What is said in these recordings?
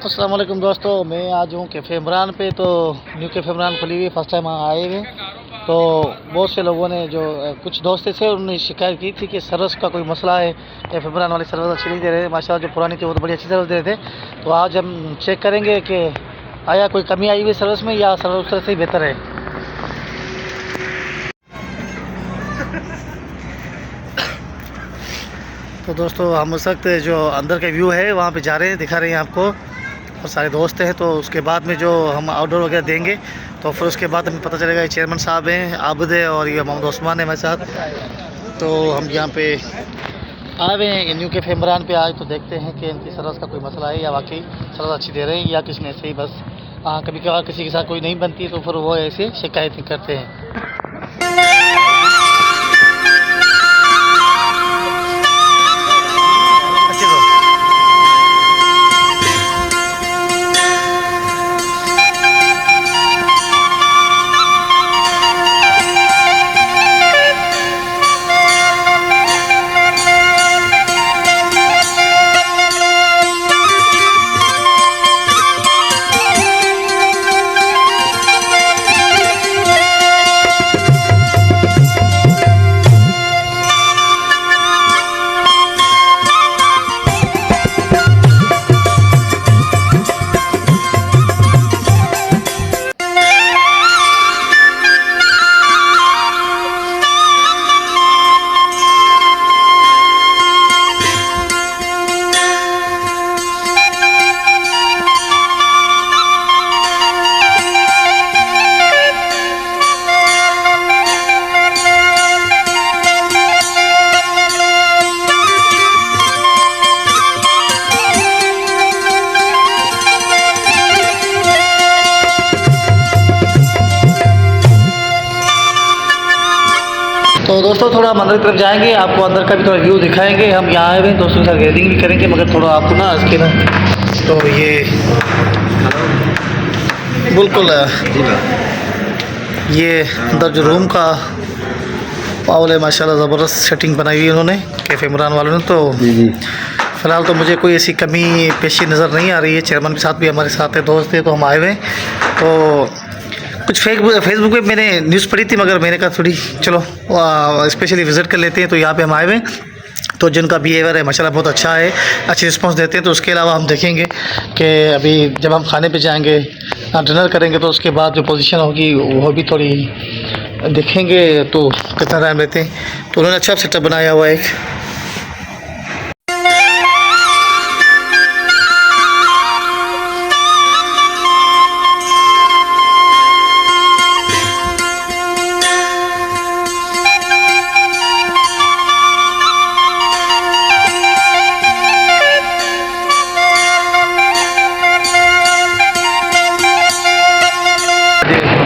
अस्सलाम वालेकुम दोस्तों, मैं आज हूँ कैफ़े इमरान पे। तो न्यू कैफ़े इमरान खुली हुई, फर्स्ट टाइम वहाँ आए हुए। तो बहुत से लोगों ने जो कुछ दोस्त थे उन्होंने शिकायत की थी कि सर्विस का कोई मसला है, कैफ़े इमरान वाली सर्विस अच्छी नहीं दे रहे। माशाल्लाह जो पुरानी थी वो तो बड़ी अच्छी सर्विस दे रहे थे। तो आज हम चेक करेंगे कि आया कोई कमी आई हुई सर्विस में या सर्विस उस तरह से ही बेहतर है। तो दोस्तों हम उस वक्त जो अंदर का व्यू है वहाँ पे जा रहे हैं, दिखा रहे हैं आपको, और सारे दोस्त हैं। तो उसके बाद में जो हम आउटडोर वगैरह देंगे तो फिर उसके बाद हमें पता चलेगा। ये चेयरमैन साहब हैं आबिद है और ये मोहम्मद उस्मान है मेरे साथ। तो हम यहाँ पे आए हुए हैं न्यू कैफ़े इमरान पे आज। तो देखते हैं कि इनकी सर्विस का कोई मसला है या वाकई सर्विस अच्छी दे रहे हैं या किसी ने ऐसे ही बस कभी कभार किसी के साथ कोई नहीं बनती तो फिर वो ऐसे शिकायत करते हैं। तो दोस्तों थोड़ा हम अंदर की तरफ जाएंगे, आपको अंदर का भी थोड़ा व्यू दिखाएंगे। हम यहाँ आए हुए दोस्तों के साथ गैदरिंग भी करेंगे, मगर थोड़ा आपको ना इसके ना तो ये बिल्कुल ये अंदर जो रूम का पावल है माशाल्लाह ज़बरदस्त सेटिंग बनाई हुई है उन्होंने कैफ़े इमरान वालों ने। तो फ़िलहाल तो मुझे कोई ऐसी कमी पेशी नज़र नहीं आ रही है। चेयरमैन के साथ भी हमारे साथ है, दोस्त थे, तो हम आए हुए। तो कुछ फेसबुक पे मैंने न्यूज़ पढ़ी थी, मगर मैंने कहा थोड़ी चलो स्पेशली विज़िट कर लेते हैं। तो यहाँ पे हम आए हुए। तो जिनका बिहेवियर है माशाल्लाह बहुत अच्छा है, अच्छी रिस्पांस देते हैं। तो उसके अलावा हम देखेंगे कि अभी जब हम खाने पे जाएंगे डिनर करेंगे तो उसके बाद जो पोजीशन होगी वो भी थोड़ी देखेंगे तो कितना टाइम लेते हैं। तो उन्होंने अच्छा सेटअप बनाया हुआ है एक।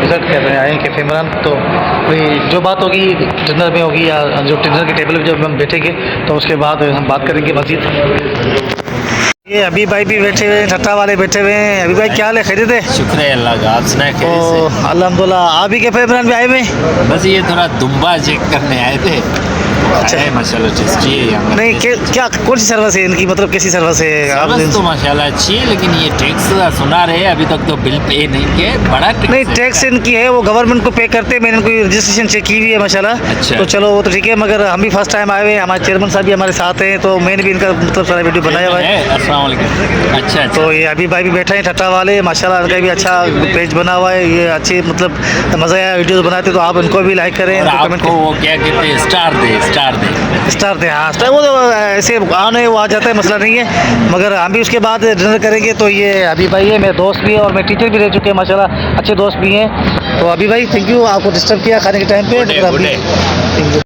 विज़िट कर रहे हैं कैफ़े इमरान। तो कोई जो बात होगी डिनर में होगी या जो डिनर के टेबल पे जब हम बैठेंगे तो उसके बाद हम बात करेंगे मज़ीद। ये अभी भाई भी बैठे हुए हैं, ठट्टा वाले बैठे हुए हैं। अभी भाई क्या हाल है, खैरियत है? शुक्र है अल्लाह का, आप सुनाए तो अल्हम्दुलिल्लाह। आप भी कैफ़े इमरान में आए हुए? बस ये थोड़ा दुम्बा चेक करने आए थे। अच्छा है माशाल्लाह टेस्टी है यहाँ। नहीं क्या कौन सी सर्विस है इनकी, मतलब कैसी सर्विस है? सर्विस तो माशाल्लाह अच्छी है, लेकिन ये टैक्स सुना रहे हैं अभी तक तो बिल पे नहीं किया, बड़ा नहीं टैक्स इनकी है, वो गवर्नमेंट को पे करते हैं। मैंने इनको रजिस्ट्रेशन चेक की हुई है माशाल्लाह। अच्छा। तो चलो वो तो ठीक है, मगर हम भी फर्स्ट टाइम आए हुए हैं, हमारे चेयरमैन साहब भी हमारे साथ हैं। तो मैंने भी इनका मतलब सारा वीडियो बनाया हुआ है। अस्सलाम वालेकुम। अच्छा तो ये अभी भाई भी बैठे हैं ठट्टा वाले, माशाल्लाह इनका भी अच्छा पेज बना हुआ है। ये अच्छी मतलब मज़ा आया वीडियो बनाते, तो आप इनको भी लाइक करें, कमेंट आपको वो क्या कहते हैं, स्टार दे हाँ स्टार। वो तो ऐसे आने वो आ जाता है, मसला नहीं है। मगर हम भी उसके बाद डिनर करेंगे। तो ये अभी भाई है, मेरे दोस्त भी है और मेरे टीचर भी रह चुके हैं माशाल्लाह, अच्छे दोस्त भी हैं। तो अभी भाई थैंक यू, आपको डिस्टर्ब किया खाने के टाइम पे। Thank you.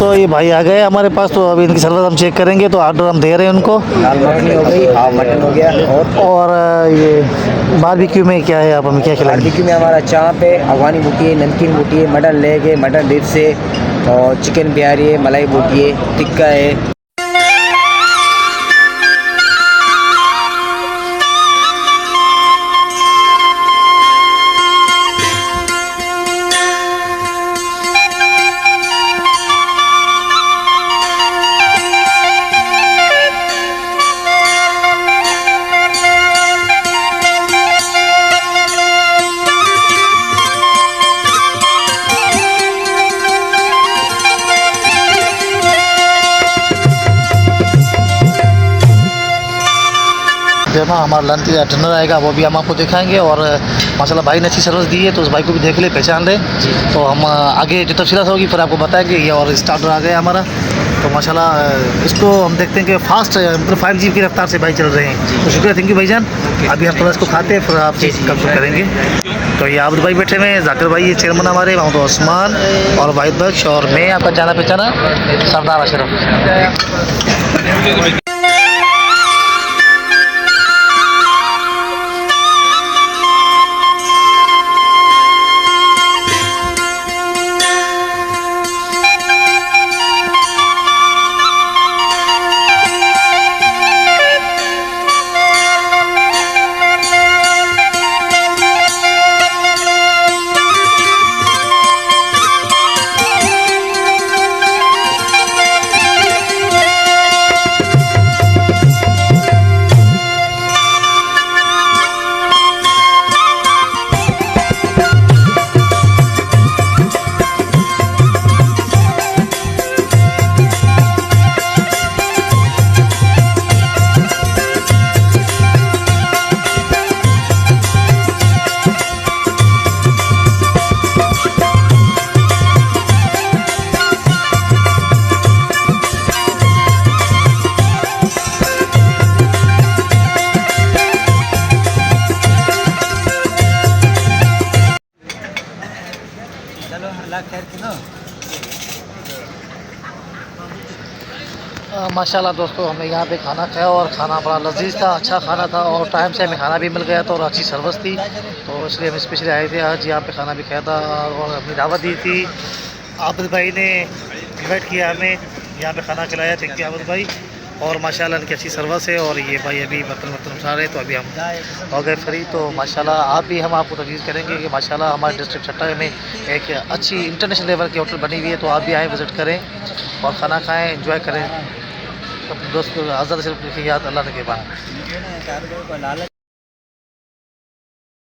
दोस्तों ये भाई आ गए हमारे पास, तो अभी इनकी सर्विस हम चेक करेंगे। तो ऑर्डर हम दे रहे हैं उनको, दाल मखनी हो गई, हाफ मटन हो गया, और ये बारबेक्यू में क्या है, आप हमें क्या खिलाएंगे? बारबेक्यू में हमारा चाप है, अफगानी बूटी है, नमकीन बूटी है, मटन लेग है, मटन डिप्स है, और चिकन बिहारी है, मलाई बूटी है, टिक्का है। जब हमारा लंच या डिनर आएगा वो भी हम आपको दिखाएंगे। और माशाल्लाह भाई ने अच्छी सर्विस दी है, तो उस भाई को भी देख ले, पहचान ले। तो हम आगे जो तफसीलात होगी फिर आपको बताएंगे। ये और स्टार्टर आ गया हमारा, तो माशाल्लाह इसको हम देखते हैं कि फास्ट मतलब 5G की रफ्तार से भाई चल रहे हैं। तो शुक्रिया, थैंक यू भाईजान। अभी हम थोड़ा इसको खाते हैं, फिर आपसे कंसल्ट करेंगे। तो ये आबिद भाई बैठे हुए हैं, जाकिर भाई ये चेयरमैन हमारे, महमूद उस्मान और वाहिद बख्श, और मैं आपका जाना पहचाना सरदार अशरफ। माशाल्लाह दोस्तों, हमने यहाँ पे खाना खाया और खाना बड़ा लजीज था, अच्छा खाना था, और टाइम से हमें खाना भी मिल गया था और अच्छी सर्विस थी। तो इसलिए हम स्पेशली आए थे आज यहाँ पे, खाना भी खाया था और अपनी दावत दी थी। आबिद भाई ने इन्वाइट किया हमें, यहाँ पे खाना खिलाया, थैंक यू आबिद भाई। और माशाल्लाह इनकी अच्छी सर्विस है। और ये भाई अभी बर्तन उठा रहे, तो अभी हम हो गए फ्री। तो माशाल्लाह आप भी, हम आपको तजवीज़ करेंगे कि माशाल्लाह हमारे डिस्ट्रिक्ट छट्टा में एक अच्छी इंटरनेशनल लेवल की होटल बनी हुई है। तो आप भी आएँ, विज़िट करें और ख़ाना खाएँ, एंजॉय करें। अपने दोस्त को आज़ाद सिर्फ याद अल्लाह ने के बाद।